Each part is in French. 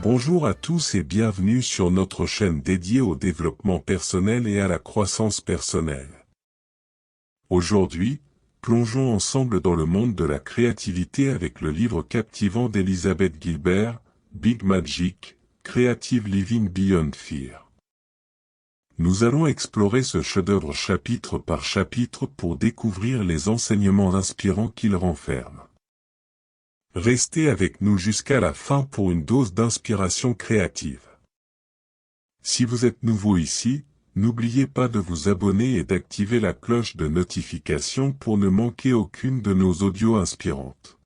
Bonjour à tous et bienvenue sur notre chaîne dédiée au développement personnel et à la croissance personnelle. Aujourd'hui, plongeons ensemble dans le monde de la créativité avec le livre captivant d'Elizabeth Gilbert, Big Magic, Creative Living Beyond Fear. Nous allons explorer ce chef-d'œuvre chapitre par chapitre pour découvrir les enseignements inspirants qu'il renferme. Restez avec nous jusqu'à la fin pour une dose d'inspiration créative. Si vous êtes nouveau ici, n'oubliez pas de vous abonner et d'activer la cloche de notification pour ne manquer aucune de nos audios inspirantes.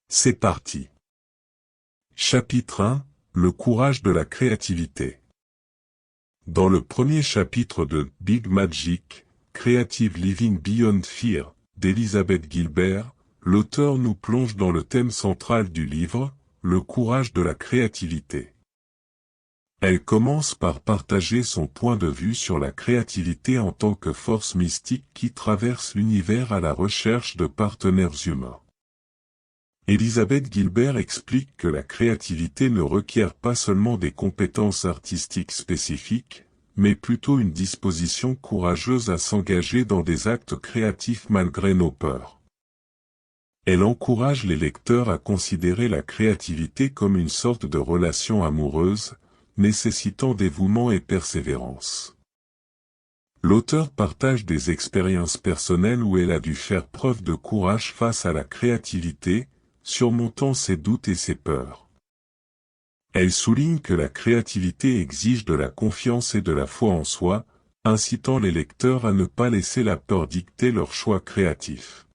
C'est parti. Chapitre 1, le courage de la créativité. Dans le premier chapitre de Big Magic, Creative Living Beyond Fear, d'Elizabeth Gilbert, l'auteur nous plonge dans le thème central du livre, le courage de la créativité. Elle commence par partager son point de vue sur la créativité en tant que force mystique qui traverse l'univers à la recherche de partenaires humains. Elizabeth Gilbert explique que la créativité ne requiert pas seulement des compétences artistiques spécifiques, mais plutôt une disposition courageuse à s'engager dans des actes créatifs malgré nos peurs. Elle encourage les lecteurs à considérer la créativité comme une sorte de relation amoureuse, nécessitant dévouement et persévérance. L'auteur partage des expériences personnelles où elle a dû faire preuve de courage face à la créativité, surmontant ses doutes et ses peurs. Elle souligne que la créativité exige de la confiance et de la foi en soi, incitant les lecteurs à ne pas laisser la peur dicter leurs choix créatifs.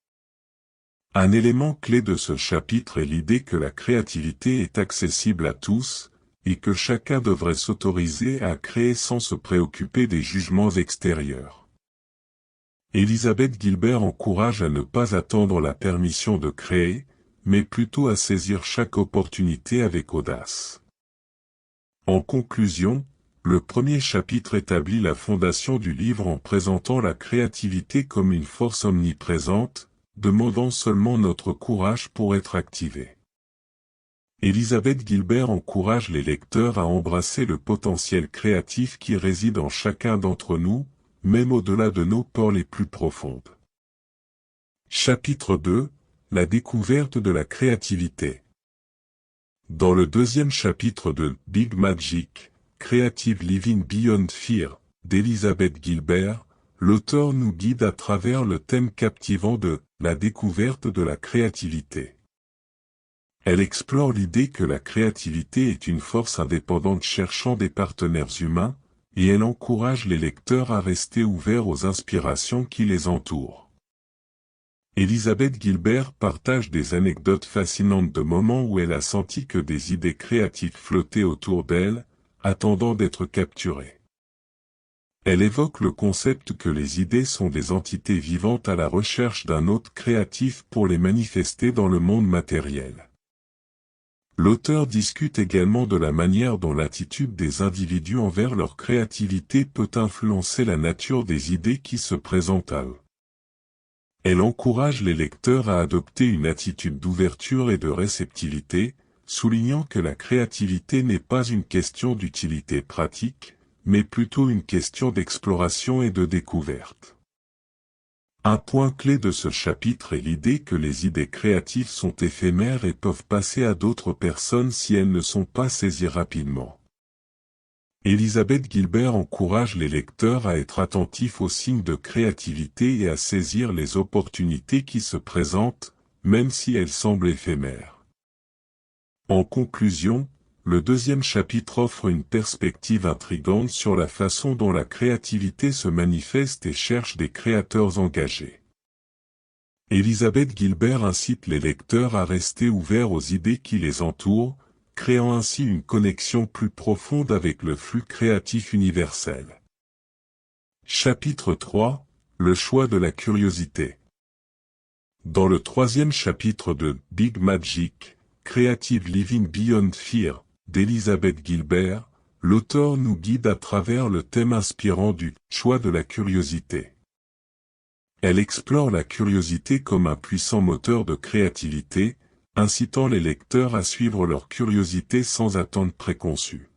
Un élément clé de ce chapitre est l'idée que la créativité est accessible à tous, et que chacun devrait s'autoriser à créer sans se préoccuper des jugements extérieurs. Elizabeth Gilbert encourage à ne pas attendre la permission de créer, mais plutôt à saisir chaque opportunité avec audace. En conclusion, le premier chapitre établit la fondation du livre en présentant la créativité comme une force omniprésente, demandant seulement notre courage pour être activé. Elizabeth Gilbert encourage les lecteurs à embrasser le potentiel créatif qui réside en chacun d'entre nous, même au-delà de nos peurs les plus profondes. Chapitre 2, la découverte de la créativité. Dans le deuxième chapitre de Big Magic, Creative Living Beyond Fear, d'Elizabeth Gilbert, l'auteur nous guide à travers le thème captivant de la découverte de la créativité. Elle explore l'idée que la créativité est une force indépendante cherchant des partenaires humains, et elle encourage les lecteurs à rester ouverts aux inspirations qui les entourent. Elizabeth Gilbert partage des anecdotes fascinantes de moments où elle a senti que des idées créatives flottaient autour d'elle, attendant d'être capturées. Elle évoque le concept que les idées sont des entités vivantes à la recherche d'un hôte créatif pour les manifester dans le monde matériel. L'auteur discute également de la manière dont l'attitude des individus envers leur créativité peut influencer la nature des idées qui se présentent à eux. Elle encourage les lecteurs à adopter une attitude d'ouverture et de réceptivité, soulignant que la créativité n'est pas une question d'utilité pratique, mais plutôt une question d'exploration et de découverte. Un point clé de ce chapitre est l'idée que les idées créatives sont éphémères et peuvent passer à d'autres personnes si elles ne sont pas saisies rapidement. Elizabeth Gilbert encourage les lecteurs à être attentifs aux signes de créativité et à saisir les opportunités qui se présentent, même si elles semblent éphémères. En conclusion, le deuxième chapitre offre une perspective intrigante sur la façon dont la créativité se manifeste et cherche des créateurs engagés. Elizabeth Gilbert incite les lecteurs à rester ouverts aux idées qui les entourent, créant ainsi une connexion plus profonde avec le flux créatif universel. Chapitre 3, le choix de la curiosité. Dans le troisième chapitre de Big Magic, Creative Living Beyond Fear, d'Elizabeth Gilbert, l'auteur nous guide à travers le thème inspirant du choix de la curiosité. Elle explore la curiosité comme un puissant moteur de créativité, incitant les lecteurs à suivre leur curiosité sans attente préconçue.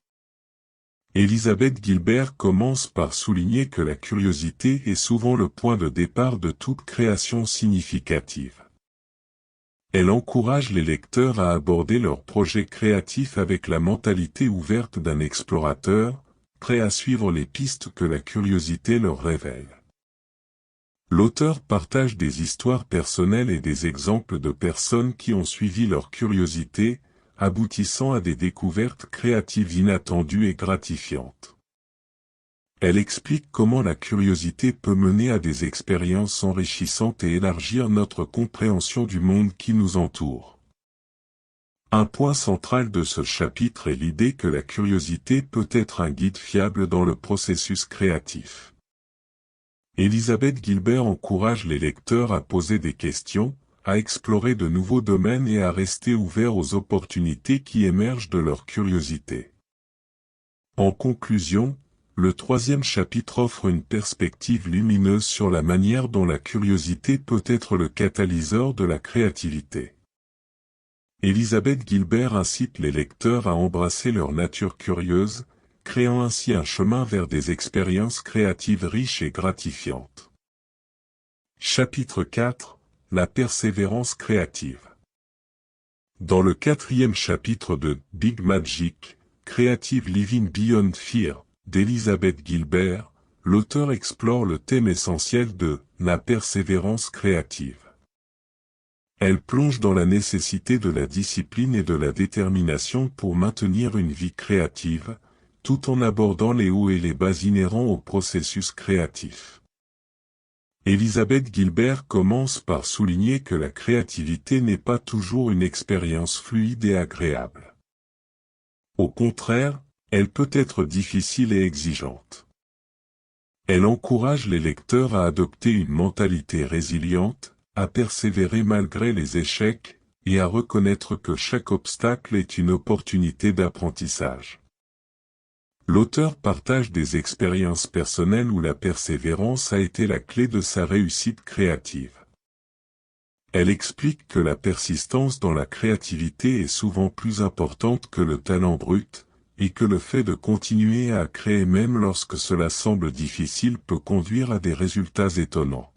Elisabeth Gilbert commence par souligner que la curiosité est souvent le point de départ de toute création significative. Elle encourage les lecteurs à aborder leurs projets créatifs avec la mentalité ouverte d'un explorateur, prêt à suivre les pistes que la curiosité leur révèle. L'auteur partage des histoires personnelles et des exemples de personnes qui ont suivi leur curiosité, aboutissant à des découvertes créatives inattendues et gratifiantes. Elle explique comment la curiosité peut mener à des expériences enrichissantes et élargir notre compréhension du monde qui nous entoure. Un point central de ce chapitre est l'idée que la curiosité peut être un guide fiable dans le processus créatif. Elisabeth Gilbert encourage les lecteurs à poser des questions, à explorer de nouveaux domaines et à rester ouverts aux opportunités qui émergent de leur curiosité. En conclusion, le 3e chapitre offre une perspective lumineuse sur la manière dont la curiosité peut être le catalyseur de la créativité. Elisabeth Gilbert incite les lecteurs à embrasser leur nature curieuse, créant ainsi un chemin vers des expériences créatives riches et gratifiantes. Chapitre 4 : La persévérance créative. Dans le 4e chapitre de Big Magic, Creative Living Beyond Fear, d'Elisabeth Gilbert, l'auteur explore le thème essentiel de la persévérance créative. Elle plonge dans la nécessité de la discipline et de la détermination pour maintenir une vie créative, tout en abordant les hauts et les bas inhérents au processus créatif. Elisabeth Gilbert commence par souligner que la créativité n'est pas toujours une expérience fluide et agréable. Au contraire, elle peut être difficile et exigeante. Elle encourage les lecteurs à adopter une mentalité résiliente, à persévérer malgré les échecs, et à reconnaître que chaque obstacle est une opportunité d'apprentissage. L'auteur partage des expériences personnelles où la persévérance a été la clé de sa réussite créative. Elle explique que la persistance dans la créativité est souvent plus importante que le talent brut, et que le fait de continuer à créer même lorsque cela semble difficile peut conduire à des résultats étonnants.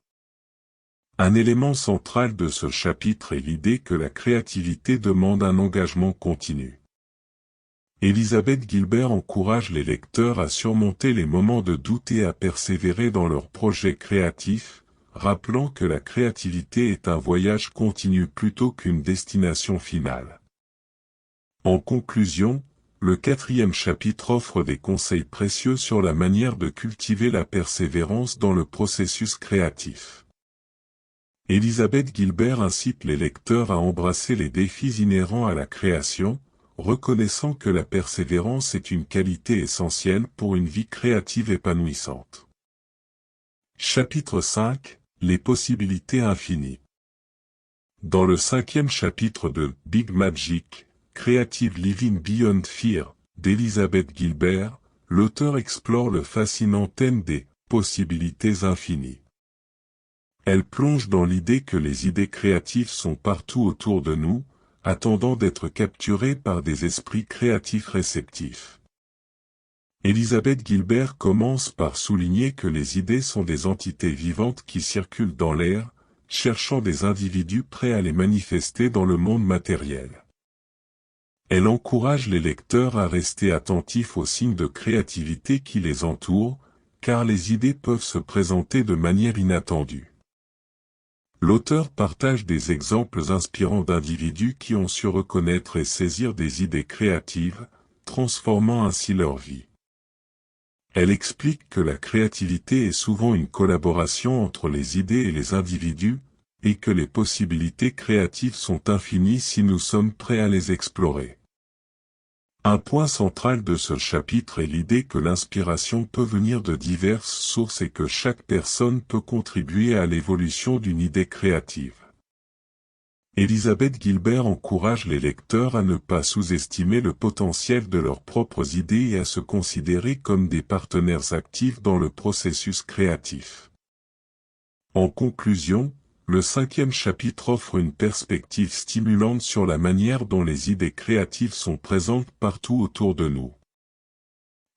Un élément central de ce chapitre est l'idée que la créativité demande un engagement continu. Elisabeth Gilbert encourage les lecteurs à surmonter les moments de doute et à persévérer dans leurs projets créatifs, rappelant que la créativité est un voyage continu plutôt qu'une destination finale. En conclusion, le 4e chapitre offre des conseils précieux sur la manière de cultiver la persévérance dans le processus créatif. Elisabeth Gilbert incite les lecteurs à embrasser les défis inhérents à la création, reconnaissant que la persévérance est une qualité essentielle pour une vie créative épanouissante. Chapitre 5 : Les possibilités infinies. Dans le 5e chapitre de Big Magic, Creative Living Beyond Fear, d'Elisabeth Gilbert, l'auteur explore le fascinant thème des possibilités infinies. Elle plonge dans l'idée que les idées créatives sont partout autour de nous, attendant d'être capturées par des esprits créatifs réceptifs. Elisabeth Gilbert commence par souligner que les idées sont des entités vivantes qui circulent dans l'air, cherchant des individus prêts à les manifester dans le monde matériel. Elle encourage les lecteurs à rester attentifs aux signes de créativité qui les entourent, car les idées peuvent se présenter de manière inattendue. L'auteur partage des exemples inspirants d'individus qui ont su reconnaître et saisir des idées créatives, transformant ainsi leur vie. Elle explique que la créativité est souvent une collaboration entre les idées et les individus, et que les possibilités créatives sont infinies si nous sommes prêts à les explorer. Un point central de ce chapitre est l'idée que l'inspiration peut venir de diverses sources et que chaque personne peut contribuer à l'évolution d'une idée créative. Elisabeth Gilbert encourage les lecteurs à ne pas sous-estimer le potentiel de leurs propres idées et à se considérer comme des partenaires actifs dans le processus créatif. En conclusion, Le 5e chapitre offre une perspective stimulante sur la manière dont les idées créatives sont présentes partout autour de nous.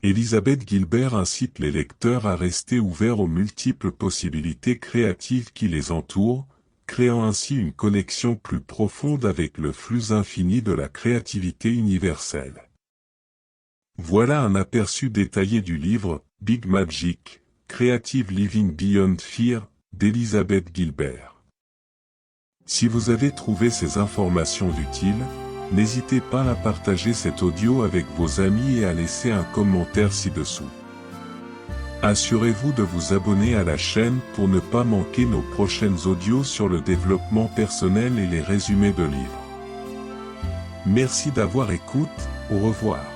Elizabeth Gilbert incite les lecteurs à rester ouverts aux multiples possibilités créatives qui les entourent, créant ainsi une connexion plus profonde avec le flux infini de la créativité universelle. Voilà un aperçu détaillé du livre « Big Magic, Creative Living Beyond Fear » d'Elizabeth Gilbert. Si vous avez trouvé ces informations utiles, n'hésitez pas à partager cet audio avec vos amis et à laisser un commentaire ci-dessous. Assurez-vous de vous abonner à la chaîne pour ne pas manquer nos prochaines audios sur le développement personnel et les résumés de livres. Merci d'avoir écouté, au revoir.